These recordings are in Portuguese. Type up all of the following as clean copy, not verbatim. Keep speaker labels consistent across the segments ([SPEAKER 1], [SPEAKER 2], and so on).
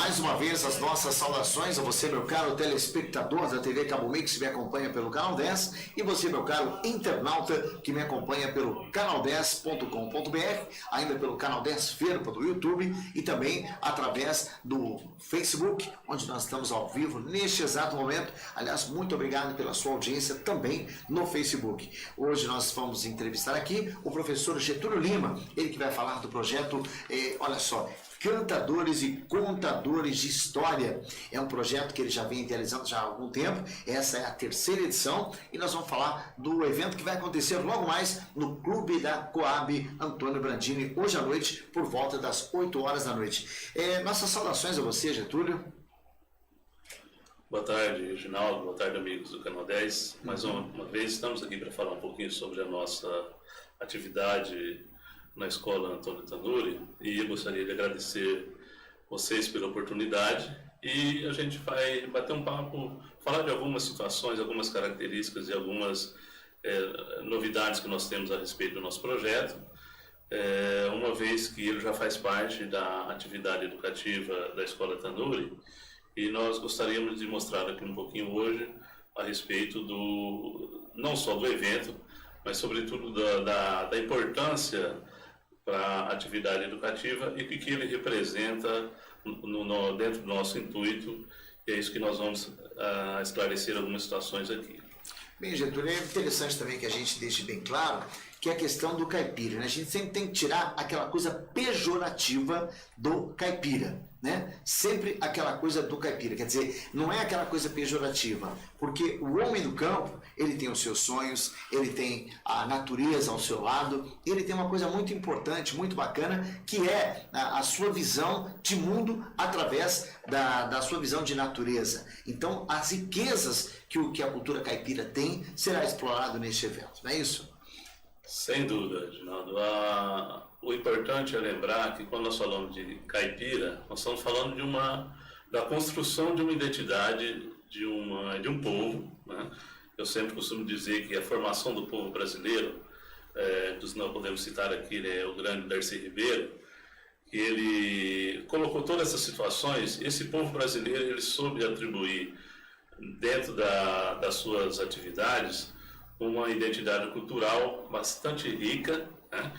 [SPEAKER 1] Mais uma vez, as nossas saudações a você, meu caro telespectador da TV Cabo Mix, que me acompanha pelo Canal 10, e você, meu caro internauta, que me acompanha pelo canal10.com.br, ainda pelo Canal 10 Ferpa do YouTube, e também através do Facebook, onde nós estamos ao vivo neste exato momento. Aliás, muito obrigado pela sua audiência também no Facebook. Hoje nós vamos entrevistar aqui o professor Getúlio Lima, ele que vai falar do projeto, olha só, Cantadores e Contadores de História. É um projeto que ele já vem idealizando já há algum tempo. Essa é a terceira edição e nós vamos falar do evento que vai acontecer logo mais no Clube da Coab Antônio Brandini, hoje à noite, por volta das 8 horas da noite. Nossas saudações a você, Getúlio.
[SPEAKER 2] Boa tarde, Reginaldo. Boa tarde, amigos do Canal 10. Mais uma vez estamos aqui para falar um pouquinho sobre a nossa atividade na Escola Antônio Tanuri, e eu gostaria de agradecer vocês pela oportunidade, e a gente vai bater um papo, falar de algumas situações, algumas características e algumas novidades que nós temos a respeito do nosso projeto, uma vez que ele já faz parte da atividade educativa da Escola Tanuri, e nós gostaríamos de mostrar aqui um pouquinho hoje a respeito não só do evento, mas sobretudo da importância para a atividade educativa e o que ele representa dentro do nosso intuito, e é isso que nós vamos esclarecer algumas situações aqui.
[SPEAKER 1] Bem, Getúlio, é interessante também que a gente deixe bem claro que é a questão do caipira, né? A gente sempre tem que tirar aquela coisa pejorativa do caipira, né? Sempre aquela coisa do caipira, quer dizer, não é aquela coisa pejorativa, porque o homem do campo, ele tem os seus sonhos, ele tem a natureza ao seu lado, ele tem uma coisa muito importante, muito bacana, que é a sua visão de mundo através da sua visão de natureza. Então, as riquezas que a cultura caipira tem, será explorado neste evento, não é isso?
[SPEAKER 2] Sem dúvida, Reginaldo. O importante é lembrar que quando nós falamos de caipira, nós estamos falando da construção de uma identidade de um povo, né? Eu sempre costumo dizer que a formação do povo brasileiro, nós podemos citar aqui, né, o grande Darcy Ribeiro, que ele colocou todas essas situações. Esse povo brasileiro, ele soube atribuir dentro das suas atividades uma identidade cultural bastante rica, né?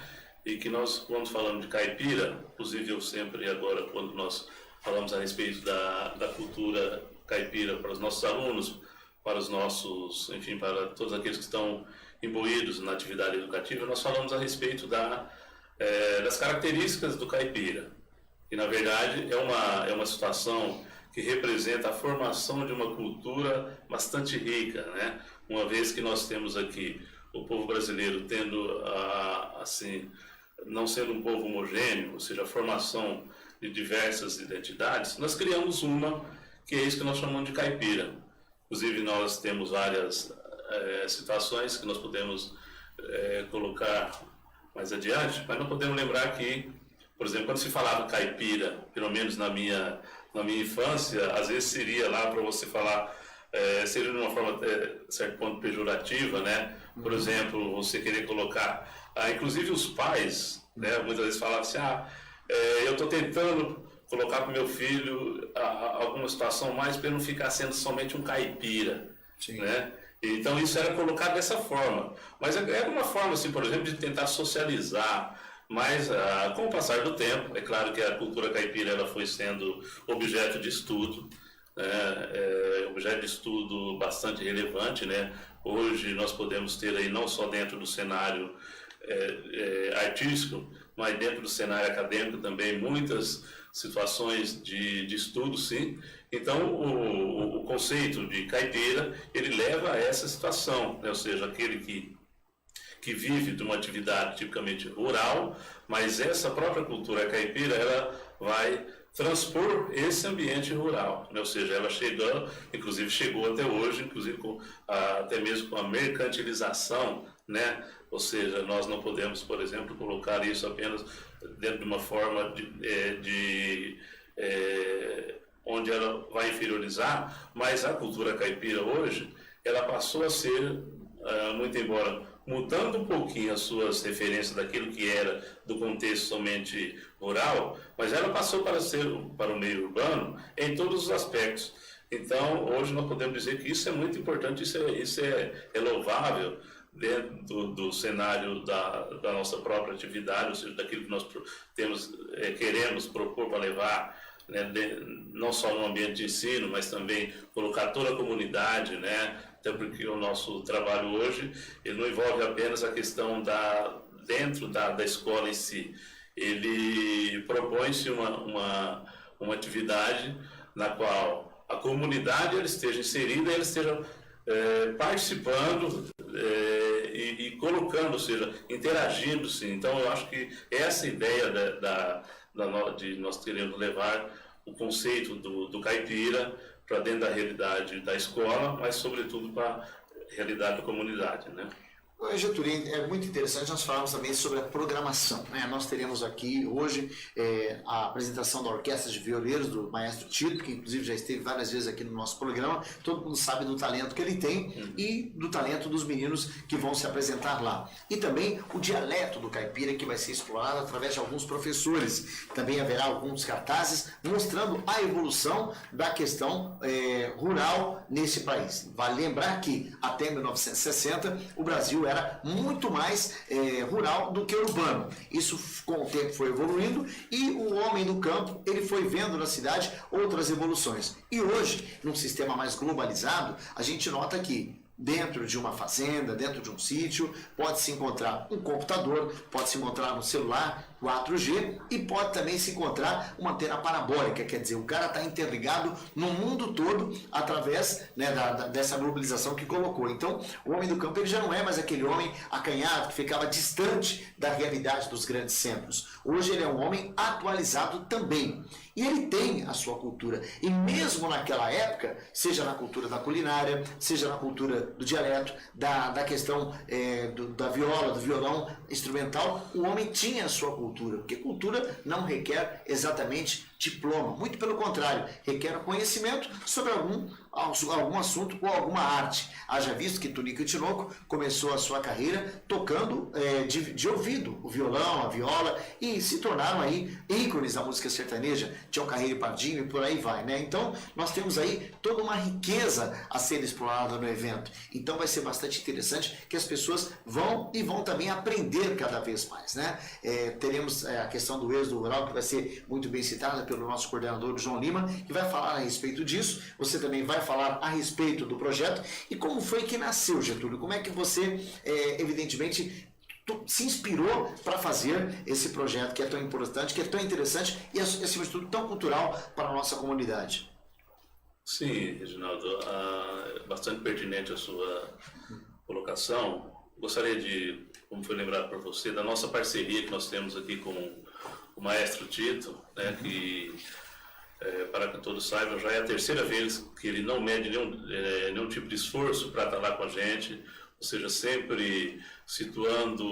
[SPEAKER 2] E que nós, quando falamos de caipira, inclusive eu sempre agora, quando nós falamos a respeito da cultura caipira para os nossos alunos, para os nossos, enfim, para todos aqueles que estão imbuídos na atividade educativa, nós falamos a respeito das características do caipira, que na verdade é uma situação que representa a formação de uma cultura bastante rica, né? Uma vez que nós temos aqui o povo brasileiro tendo, assim, não sendo um povo homogêneo, ou seja, a formação de diversas identidades, nós criamos uma que é isso que nós chamamos de caipira. Inclusive, nós temos várias situações que nós podemos colocar mais adiante, mas não podemos lembrar que, por exemplo, quando se falava caipira, pelo menos na minha infância, às vezes seria lá para você falar, seria de uma forma, certo ponto, pejorativa, né? Por exemplo, você querer colocar, inclusive os pais, né? Muitas vezes falavam assim, eu estou tentando colocar para o meu filho alguma situação mais para ele não ficar sendo somente um caipira, né? Então isso era colocado dessa forma, mas era uma forma, assim, por exemplo, de tentar socializar. Mas, com o passar do tempo, é claro que a cultura caipira ela foi sendo objeto de estudo, né? Objeto de estudo bastante relevante, né? Hoje nós podemos ter aí não só dentro do cenário artístico, mas dentro do cenário acadêmico também muitas situações de estudo, sim. Então, o conceito de caipira, ele leva a essa situação, né? Ou seja, aquele que vive de uma atividade tipicamente rural, mas essa própria cultura caipira, ela vai transpor esse ambiente rural, né? Ou seja, ela chegou até hoje, inclusive até mesmo com a mercantilização, né? Ou seja, nós não podemos, por exemplo, colocar isso apenas dentro de uma forma onde ela vai inferiorizar, mas a cultura caipira hoje, ela passou a ser, muito embora mudando um pouquinho as suas referências daquilo que era do contexto somente rural, mas ela passou para o meio urbano em todos os aspectos. Então, hoje nós podemos dizer que isso é muito importante, isso é louvável dentro do cenário da nossa própria atividade, ou seja, daquilo que nós queremos propor para levar, né, não só no ambiente de ensino, mas também colocar toda a comunidade, né, até porque o nosso trabalho hoje ele não envolve apenas a questão dentro da escola em si, ele propõe-se uma atividade na qual a comunidade ela esteja inserida, ela esteja participando e colocando, ou seja, interagindo, sim. Então, eu acho que essa ideia de nós queremos levar o conceito do caipira para dentro da realidade da escola, mas, sobretudo, para a realidade da comunidade, né?
[SPEAKER 1] Getúlio, é muito interessante nós falarmos também sobre a programação, né? Nós teremos aqui hoje a apresentação da Orquestra de Violeiros do Maestro Tito, que inclusive já esteve várias vezes aqui no nosso programa. Todo mundo sabe do talento que ele tem e do talento dos meninos que vão se apresentar lá. E também o dialeto do caipira, que vai ser explorado através de alguns professores. Também haverá alguns cartazes mostrando a evolução da questão rural nesse país. Vale lembrar que até 1960 o Brasil era muito mais rural do que urbano. Isso com o tempo foi evoluindo e o homem do campo ele foi vendo na cidade outras evoluções. E hoje, num sistema mais globalizado, a gente nota que dentro de uma fazenda, dentro de um sítio, pode-se encontrar um computador, pode-se encontrar um celular 4G e pode também se encontrar uma antena parabólica, quer dizer, o cara está interligado no mundo todo através, né, dessa globalização que colocou. Então, o homem do campo ele já não é mais aquele homem acanhado que ficava distante da realidade dos grandes centros. Hoje ele é um homem atualizado também. E ele tem a sua cultura. E mesmo naquela época, seja na cultura da culinária, seja na cultura do dialeto, da questão da viola, do violão instrumental, o homem tinha a sua cultura. Porque cultura não requer exatamente diploma. Muito pelo contrário, requer conhecimento sobre algum assunto ou alguma arte. Haja visto que Tunico e Tinoco começou a sua carreira tocando de ouvido o violão, a viola, e se tornaram aí ícones da música sertaneja, Tião Carreiro e Pardinho e por aí vai, né? Então, nós temos aí toda uma riqueza a ser explorada no evento. Então, vai ser bastante interessante que as pessoas vão também aprender cada vez mais, né? Teremos a questão do êxodo rural, que vai ser muito bem citada pelo nosso coordenador João Lima, que vai falar a respeito disso. Você também vai falar a respeito do projeto e como foi que nasceu, Getúlio. Como é que você, evidentemente, se inspirou para fazer esse projeto que é tão importante, que é tão interessante e, acima de tudo, tão cultural para a nossa comunidade?
[SPEAKER 2] Sim, Reginaldo, bastante pertinente a sua colocação. Gostaria de, como foi lembrado por você, da nossa parceria que nós temos aqui com o Maestro Tito, né, que, para que todos saibam, já é a terceira vez que ele não mede nenhum tipo de esforço para estar lá com a gente, ou seja, sempre situando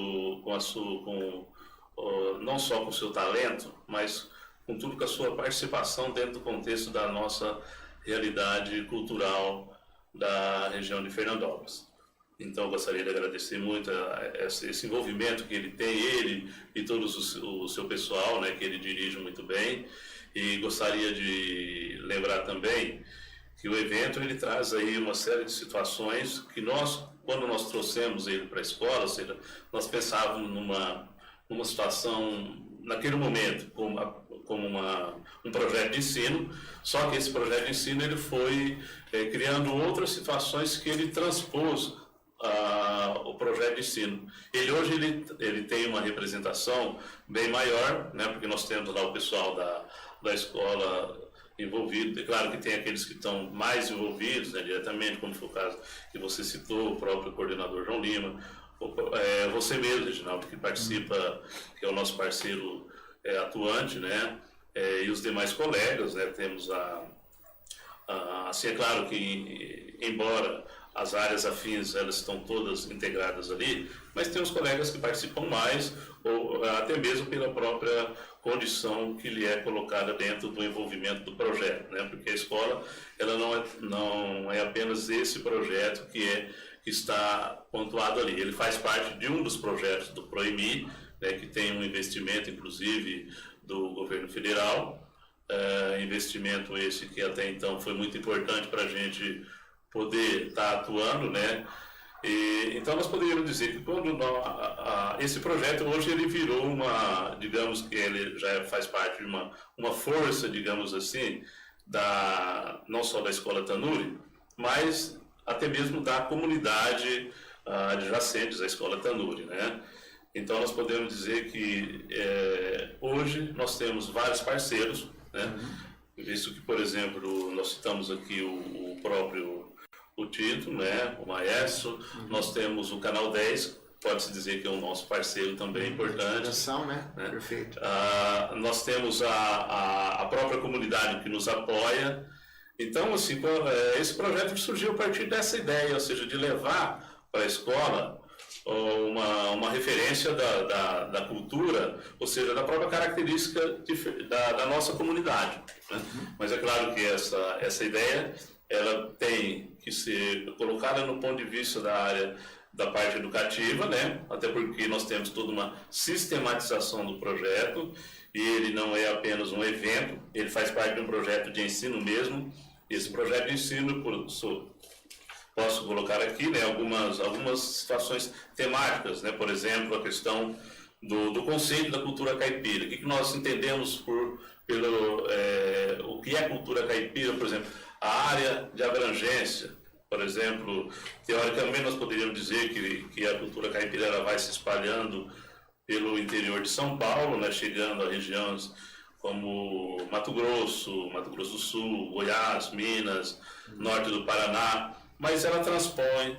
[SPEAKER 2] não só com o seu talento, mas com tudo com a sua participação dentro do contexto da nossa realidade cultural da região de Fernandópolis. Então, eu gostaria de agradecer muito esse envolvimento que ele tem, ele e todo o seu pessoal, né, que ele dirige muito bem. E gostaria de lembrar também que o evento ele traz aí uma série de situações que quando nós trouxemos ele para a escola, ou seja, nós pensávamos numa situação, naquele momento, como um projeto de ensino, só que esse projeto de ensino ele foi criando outras situações que ele transpôs o projeto de ensino. Hoje ele tem uma representação bem maior, né, porque nós temos lá o pessoal da escola envolvido. É claro que tem aqueles que estão mais envolvidos, né, diretamente, como foi o caso que você citou, o próprio coordenador João Lima, você mesmo, Reginaldo, que participa, que é o nosso parceiro atuante, né, e os demais colegas, né, temos assim, é claro que, embora as áreas afins elas estão todas integradas ali, mas tem os colegas que participam mais, ou até mesmo pela própria condição que lhe é colocada dentro do envolvimento do projeto, né? Porque a escola ela não é apenas esse projeto que que está pontuado ali. Ele faz parte de um dos projetos do PROEMI, né, que tem um investimento, inclusive, do governo federal, investimento esse que até então foi muito importante para a gente poder estar atuando, né? Então nós poderíamos dizer que quando esse projeto hoje ele virou digamos que ele já faz parte de uma força, digamos assim, não só da Escola Tanuri, mas até mesmo da comunidade adjacentes à Escola Tanuri, né? Então nós podemos dizer que hoje nós temos vários parceiros, né? Visto que, por exemplo, nós citamos aqui o próprio Tito, né? O Maestro, nós temos o Canal 10, pode-se dizer que é o nosso parceiro também importante.
[SPEAKER 1] Né? Perfeito.
[SPEAKER 2] Nós temos a própria comunidade que nos apoia. Então, assim, esse projeto surgiu a partir dessa ideia, ou seja, de levar para a escola uma referência da cultura, ou seja, da própria característica da nossa comunidade, né? Mas é claro que essa ideia ela tem que ser colocada no ponto de vista da parte educativa, né? Até porque nós temos toda uma sistematização do projeto e ele não é apenas um evento, ele faz parte de um projeto de ensino mesmo. Esse projeto de ensino, posso colocar aqui, né, algumas situações temáticas, né? Por exemplo, a questão do conceito da cultura caipira. O que nós entendemos o que é cultura caipira, por exemplo, a área de abrangência. Por exemplo, teoricamente nós poderíamos dizer que a cultura caipira ela vai se espalhando pelo interior de São Paulo, né, chegando a regiões como Mato Grosso do Sul, Goiás, Minas, norte do Paraná, mas ela transpõe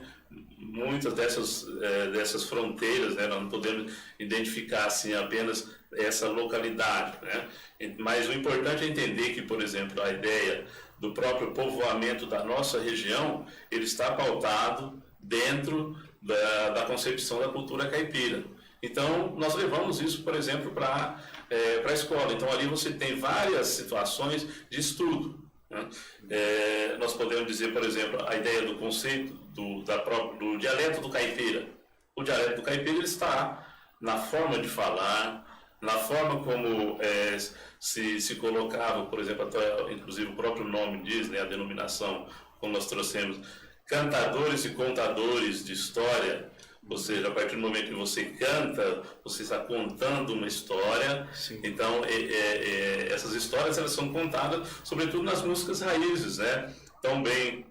[SPEAKER 2] muitas dessas fronteiras, né? Nós não podemos identificar assim apenas essa localidade, né? Mas o importante é entender que, por exemplo, a ideia do próprio povoamento da nossa região, ele está pautado dentro da concepção da cultura caipira. Então, nós levamos isso, por exemplo, para a escola. Então, ali você tem várias situações de estudo, né? Nós podemos dizer, por exemplo, a ideia do conceito do dialeto do caipira. O dialeto do caipira ele está na forma de falar, na forma como se colocava, por exemplo, até, inclusive o próprio nome diz, né, a denominação, como nós trouxemos, cantadores e contadores de história. Ou seja, a partir do momento que você canta, você está contando uma história. Sim. Então, essas histórias elas são contadas, sobretudo nas músicas raízes, né? Tão bem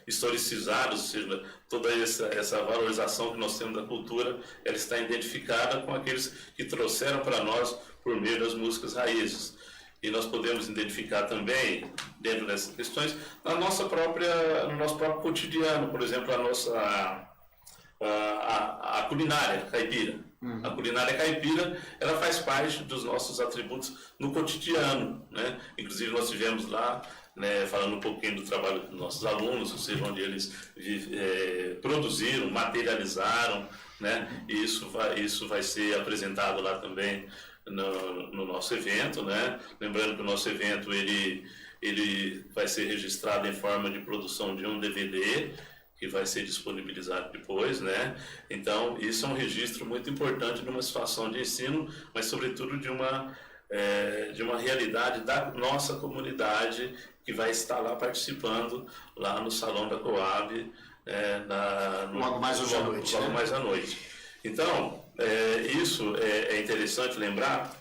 [SPEAKER 2] historicizadas, ou seja, toda essa valorização que nós temos da cultura, ela está identificada com aqueles que trouxeram para nós por meio das músicas raízes. E nós podemos identificar também, dentro dessas questões, no nosso próprio cotidiano, por exemplo, a culinária caipira. A culinária caipira, ela faz parte dos nossos atributos no cotidiano, né? Inclusive nós tivemos lá, né, falando um pouquinho do trabalho dos nossos alunos, ou seja, onde eles produziram, materializaram, né? E isso vai ser apresentado lá também no nosso evento, né? Lembrando que o nosso evento ele vai ser registrado em forma de produção de um DVD, que vai ser disponibilizado depois, né? Então, isso é um registro muito importante de uma situação de ensino, mas, sobretudo, de uma realidade da nossa comunidade que vai estar lá participando, lá no Salão da Coab,
[SPEAKER 1] logo mais hoje à noite.
[SPEAKER 2] Logo mais à noite. Então, isso é interessante lembrar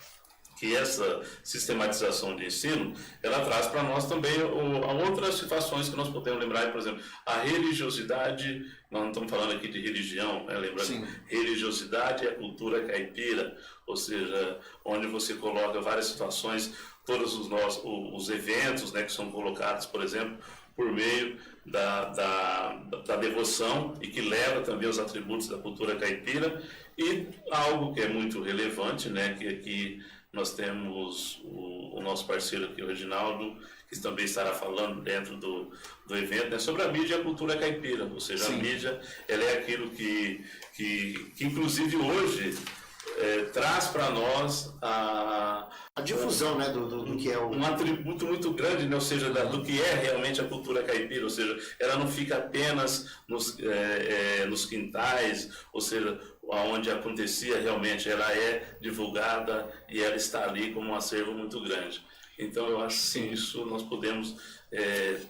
[SPEAKER 2] que essa sistematização de ensino, ela traz para nós também outras situações que nós podemos lembrar, por exemplo, a religiosidade, nós não estamos falando aqui de religião, né? Lembrando, sim, religiosidade é a cultura caipira, ou seja, onde você coloca várias situações, todos os eventos, né, que são colocados, por exemplo, por meio da devoção e que leva também os atributos da cultura caipira, e algo que é muito relevante, né, que aqui nós temos o nosso parceiro aqui, o Reginaldo, que também estará falando dentro do evento, né, sobre a mídia e a cultura caipira. Ou seja, sim, a mídia ela é aquilo que inclusive hoje traz para nós a
[SPEAKER 1] a difusão, né, do que é o...
[SPEAKER 2] Um atributo muito grande, né? Ou seja, do que é realmente a cultura caipira, ou seja, ela não fica apenas nos quintais, ou seja, onde acontecia realmente, ela é divulgada e ela está ali como um acervo muito grande. Então, eu acho que sim, isso nós podemos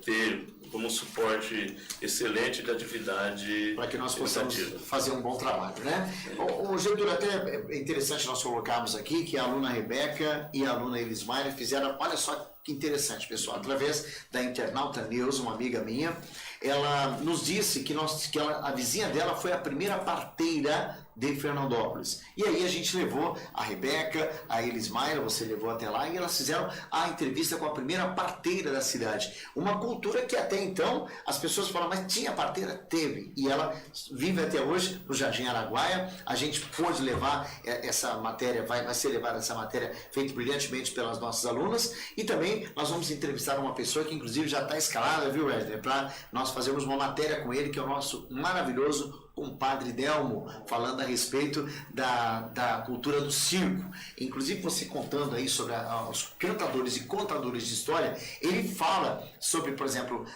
[SPEAKER 2] ter como suporte excelente de atividade
[SPEAKER 1] para que nós possamos fazer um bom trabalho, né? O Getúlio, até é interessante nós colocarmos aqui que a aluna Rebeca e a aluna Elismaira fizeram, olha só que interessante, pessoal, através da internauta Neuza, uma amiga minha, ela nos disse que a vizinha dela foi a primeira parteira de Fernandópolis. E aí a gente levou a Rebeca, a Elismaira, você levou até lá, e elas fizeram a entrevista com a primeira parteira da cidade. Uma cultura que até então as pessoas falam, mas tinha parteira? Teve. E ela vive até hoje no Jardim Araguaia. A gente pôde levar essa matéria, vai ser levada essa matéria feita brilhantemente pelas nossas alunas. E também nós vamos entrevistar uma pessoa que inclusive já está escalada, viu, Wesley? Para nós fazermos uma matéria com ele, que é o nosso maravilhoso compadre Delmo, falando a respeito da cultura do circo. Inclusive, você contando aí sobre os cantadores e contadores de história, ele fala sobre, por exemplo,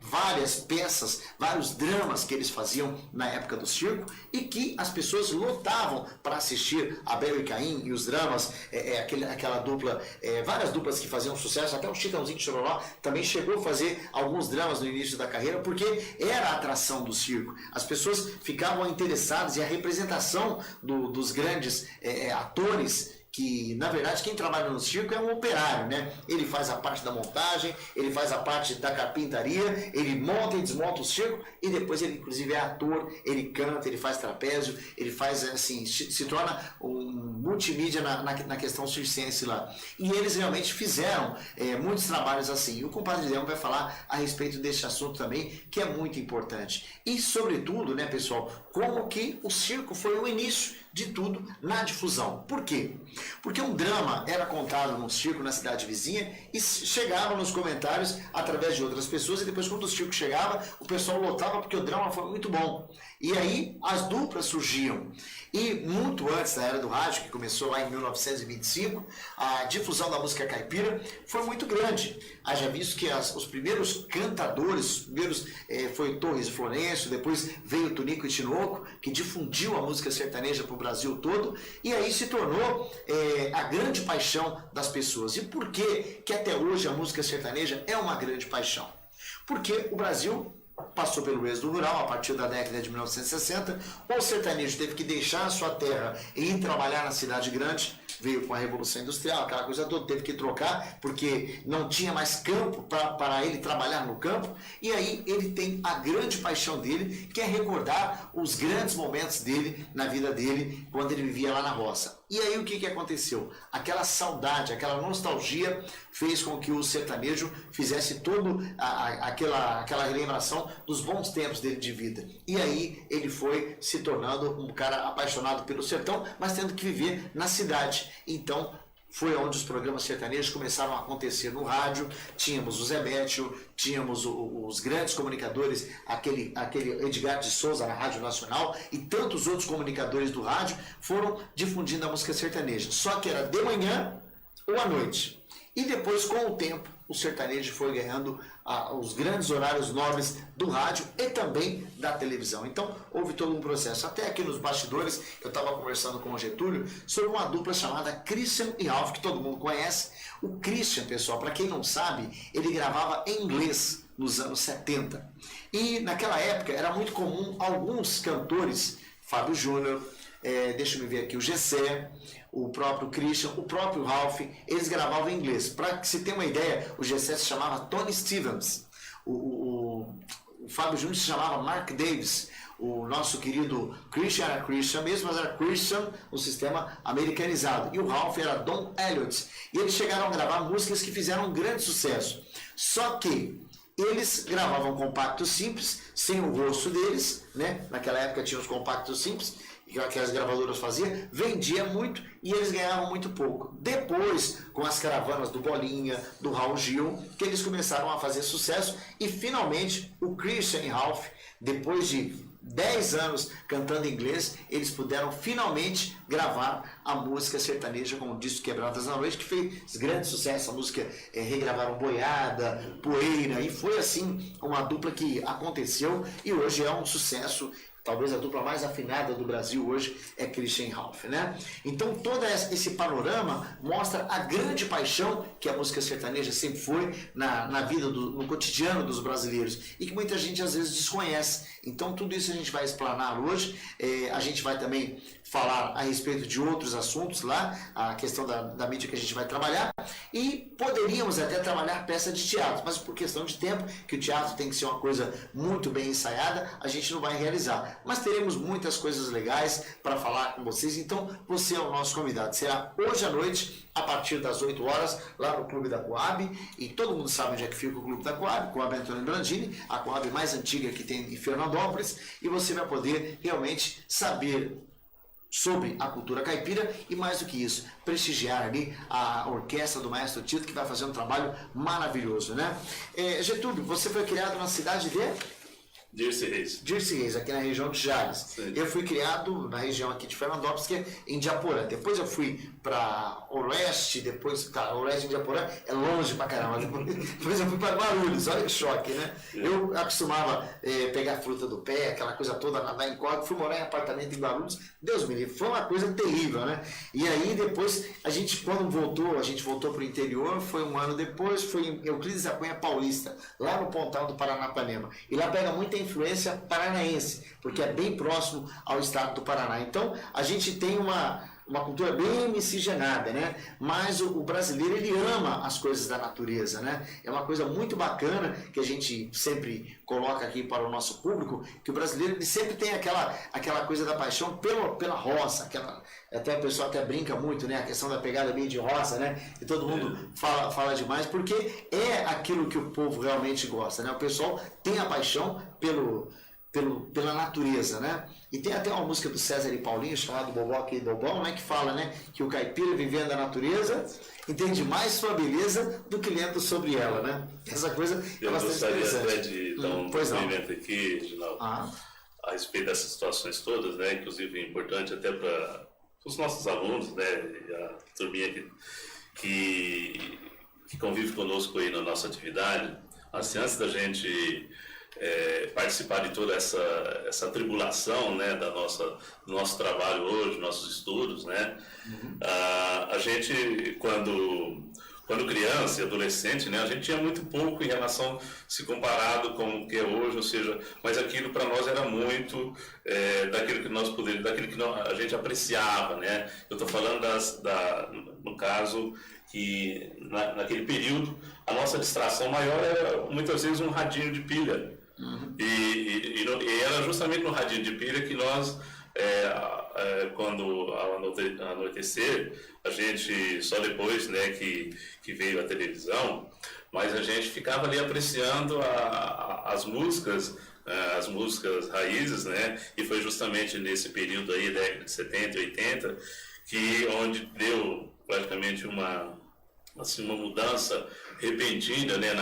[SPEAKER 1] várias peças, vários dramas que eles faziam na época do circo e que as pessoas lotavam para assistir Abel e Caim e os dramas, aquela dupla, várias duplas que faziam sucesso, até o Chitãozinho de Chororó também chegou a fazer alguns dramas no início da carreira, porque era a atração do circo. As pessoas ficavam interessadas e a representação dos grandes atores, que na verdade quem trabalha no circo é um operário, né? Ele faz a parte da montagem, ele faz a parte da carpintaria, ele monta e desmonta o circo e depois ele inclusive é ator, ele canta, ele faz trapézio, ele faz assim, se torna um multimídia na questão circense lá. E eles realmente fizeram muitos trabalhos assim. E o compadre Leão vai falar a respeito desse assunto também, que é muito importante. E sobretudo, né, pessoal, como que o circo foi o início de tudo na difusão. Por quê? Porque um drama era contado num circo na cidade vizinha e chegava nos comentários através de outras pessoas, e depois quando o circo chegava, o pessoal lotava porque o drama foi muito bom. E aí as duplas surgiam. E muito antes da era do rádio, que começou lá em 1925, a difusão da música caipira foi muito grande. Haja visto que os primeiros cantadores, foi Torres e Florencio, depois veio Tunico e Tinoco, que difundiu a música sertaneja para o Brasil todo, e aí se tornou a grande paixão das pessoas. E por que até hoje a música sertaneja é uma grande paixão? Porque o Brasil passou pelo êxodo rural a partir da década de 1960, o sertanejo teve que deixar a sua terra e ir trabalhar na cidade grande, veio com a Revolução Industrial, aquela coisa toda, teve que trocar, porque não tinha mais campo para ele trabalhar no campo, e aí ele tem a grande paixão dele, que é recordar os grandes momentos dele, na vida dele, quando ele vivia lá na roça. E aí o que aconteceu? Aquela saudade, aquela nostalgia fez com que o sertanejo fizesse toda aquela relembração dos bons tempos dele de vida. E aí ele foi se tornando um cara apaixonado pelo sertão, mas tendo que viver na cidade. Então foi onde os programas sertanejos começaram a acontecer no rádio. Tínhamos o Zé Bétio, tínhamos os grandes comunicadores, aquele Edgar de Souza na Rádio Nacional, e tantos outros comunicadores do rádio foram difundindo a música sertaneja. Só que era de manhã ou à noite. E depois, com o tempo, o sertanejo foi ganhando os grandes horários nobres do rádio e também da televisão. Então, houve todo um processo. Até aqui nos bastidores, eu estava conversando com o Getúlio sobre uma dupla chamada Christian e Ralph, que todo mundo conhece. O Christian, pessoal, para quem não sabe, ele gravava em inglês nos anos 70. E naquela época era muito comum alguns cantores, Fábio Júnior, deixa eu ver aqui, o Gessé, o próprio Christian, o próprio Ralph, eles gravavam em inglês. Para se ter uma ideia, o Gessé se chamava Tony Stevens, o Fábio Júnior se chamava Mark Davis, o nosso querido Christian era Christian mesmo, mas era Christian no sistema americanizado, e o Ralph era Don Elliott, e eles chegaram a gravar músicas que fizeram um grande sucesso. Só que eles gravavam compactos simples, sem o rosto deles, né? Naquela época tinha os compactos simples, que as gravadoras faziam, vendia muito e eles ganhavam muito pouco. Depois, com as caravanas do Bolinha, do Raul Gil, que eles começaram a fazer sucesso, e finalmente o Christian e Ralph, depois de 10 anos cantando inglês, eles puderam finalmente gravar a música sertaneja com o disco Quebradas na Noite, que fez grande sucesso. A música regravaram Boiada, Poeira, e foi assim uma dupla que aconteceu e hoje é um sucesso. Talvez a dupla mais afinada do Brasil hoje é Christian e Ralph, né? Então todo esse panorama mostra a grande paixão que a música sertaneja sempre foi na vida, no cotidiano dos brasileiros e que muita gente às vezes desconhece. Então tudo isso a gente vai explanar hoje. A gente vai também falar a respeito de outros assuntos lá, a questão da mídia que a gente vai trabalhar, e poderíamos até trabalhar peça de teatro, mas por questão de tempo, que o teatro tem que ser uma coisa muito bem ensaiada, a gente não vai realizar. Mas teremos muitas coisas legais para falar com vocês, então você é o nosso convidado. Será hoje à noite, a partir das 8 horas, lá no Clube da Coab, e todo mundo sabe onde é que fica o Clube da Coab, Coab Antônio Brandini, a Coab mais antiga que tem em Fernandópolis, e você vai poder realmente saber sobre a cultura caipira e, mais do que isso, prestigiar ali a orquestra do Maestro Tito, que vai fazer um trabalho maravilhoso, né? Getúlio, você foi criado na cidade de
[SPEAKER 2] Dirce Reis.
[SPEAKER 1] Dirce Reis, aqui na região de Jales.
[SPEAKER 2] Sim.
[SPEAKER 1] Eu fui criado na região aqui de Fernandópolis, que é em Diaporã. Depois eu fui para Oeste, depois, cara, Oeste e Diaporã é longe pra caramba. Depois eu fui para Guarulhos, olha que choque, né? Eu acostumava pegar fruta do pé, aquela coisa toda, nadar em corda, fui morar em apartamento em Guarulhos, Deus me livre, foi uma coisa terrível, né? E aí depois, a gente voltou pro interior, foi um ano depois, foi em Euclides da Cunha Paulista, lá no Pontal do Paranapanema. E lá pega muita influência paranaense, porque é bem próximo ao estado do Paraná. Então, a gente tem uma cultura bem miscigenada, né? Mas o brasileiro, ele ama as coisas da natureza, né? É uma coisa muito bacana que a gente sempre coloca aqui para o nosso público, que o brasileiro, ele sempre tem aquela coisa da paixão pela roça, até o pessoal até brinca muito, né? A questão da pegada meio de roça, né? E todo mundo fala demais, porque é aquilo que o povo realmente gosta, né? O pessoal tem a paixão pela natureza, né? E tem até uma música do César e Paulinho, chamada Bobó aqui Bobão, né? Que fala, né? Que o caipira vivendo a natureza entende mais sua beleza do que lendo sobre ela, né? Essa coisa é bastante interessante.
[SPEAKER 2] Eu gostaria até de dar um depoimento aqui, Reginaldo, a respeito dessas situações todas, né? Inclusive é importante até para os nossos alunos, né? E a turminha que convive conosco aí na nossa atividade. Assim, antes da gente participar de toda essa tribulação, né, do nosso trabalho hoje, nossos estudos, né? A gente, quando criança e adolescente, né, a gente tinha muito pouco em relação, se comparado com o que é hoje, ou seja, mas aquilo para nós era muito daquilo que nós poderíamos, daquilo que a gente apreciava, né? Eu estou falando no caso que naquele período a nossa distração maior era muitas vezes um radinho de pilha. E era justamente no radinho de pilha que nós, quando ao anoitecer, a gente, só depois, né, que veio a televisão, mas a gente ficava ali apreciando as músicas raízes, né, e foi justamente nesse período aí, década de 70 e 80, onde deu praticamente uma mudança repentina, né,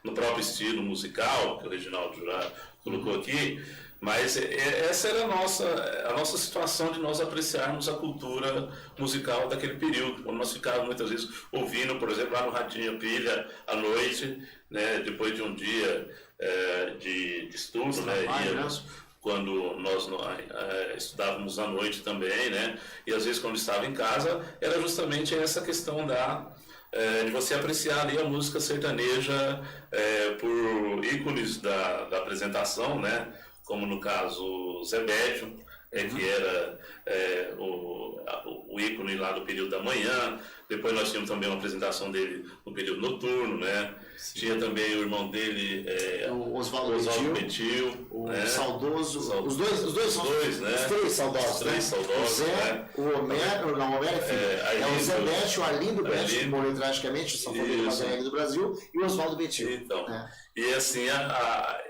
[SPEAKER 2] no próprio estilo musical, que o Reginaldo já colocou aqui, mas essa era a nossa situação de nós apreciarmos a cultura musical daquele período, quando nós ficávamos muitas vezes ouvindo, por exemplo, lá no Radinho Pilha, à noite, né, depois de um dia de estudo, né, íamos, quando nós estudávamos à noite também, né, e às vezes quando estava em casa, era justamente essa questão de você apreciar ali a música sertaneja por ícones da apresentação, né? Como no caso Zé Bétio, que era o ícone lá do período da manhã. Depois nós tínhamos também uma apresentação dele no período noturno, né? Sim. Tinha também o irmão dele,
[SPEAKER 1] o Oswaldo Betil, o
[SPEAKER 2] né?
[SPEAKER 1] Saudoso, os dois, né? Os três saudosos,
[SPEAKER 2] o
[SPEAKER 1] Zé,
[SPEAKER 2] né?
[SPEAKER 1] O Homero, não, o Homero é filho, o Zé Bétio, o Arlindo Bétio, que morreu tragicamente, o sanfoneiro mais velho do Brasil, e o Oswaldo Betil.
[SPEAKER 2] Então, e assim,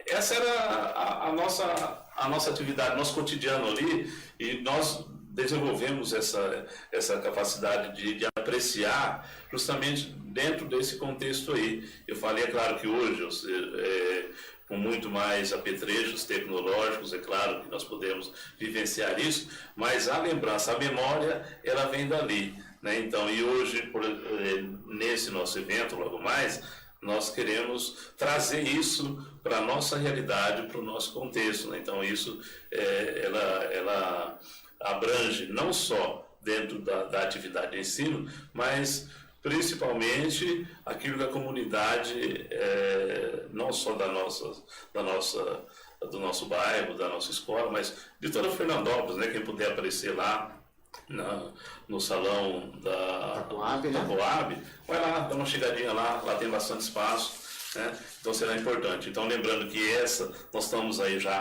[SPEAKER 2] essa era a nossa atividade, nosso cotidiano ali, e nós desenvolvemos essa capacidade de apreciar justamente dentro desse contexto aí. Eu falei, é claro que hoje, com muito mais apetrechos tecnológicos, é claro que nós podemos vivenciar isso, mas a lembrança, a memória, ela vem dali, né? Então, e hoje, nesse nosso evento, logo mais, nós queremos trazer isso para a nossa realidade, para o nosso contexto, né? Então, isso, ela abrange não só dentro da atividade de ensino, mas principalmente aquilo que a comunidade, não só do nosso bairro, da nossa escola, mas de toda Fernandópolis, né? Quem puder aparecer lá no salão da Coab, vai lá, dá uma chegadinha lá tem bastante espaço, né? Então será importante. Então, lembrando que nós estamos aí já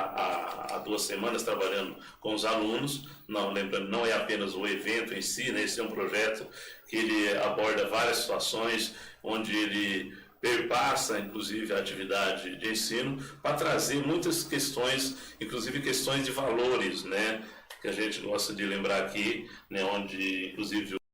[SPEAKER 2] há 2 semanas trabalhando com os alunos, lembrando, não é apenas o evento em si, né? Esse é um projeto que ele aborda várias situações, onde ele perpassa, inclusive, a atividade de ensino, para trazer muitas questões, inclusive questões de valores, né? Que a gente gosta de lembrar aqui, né? Onde, inclusive,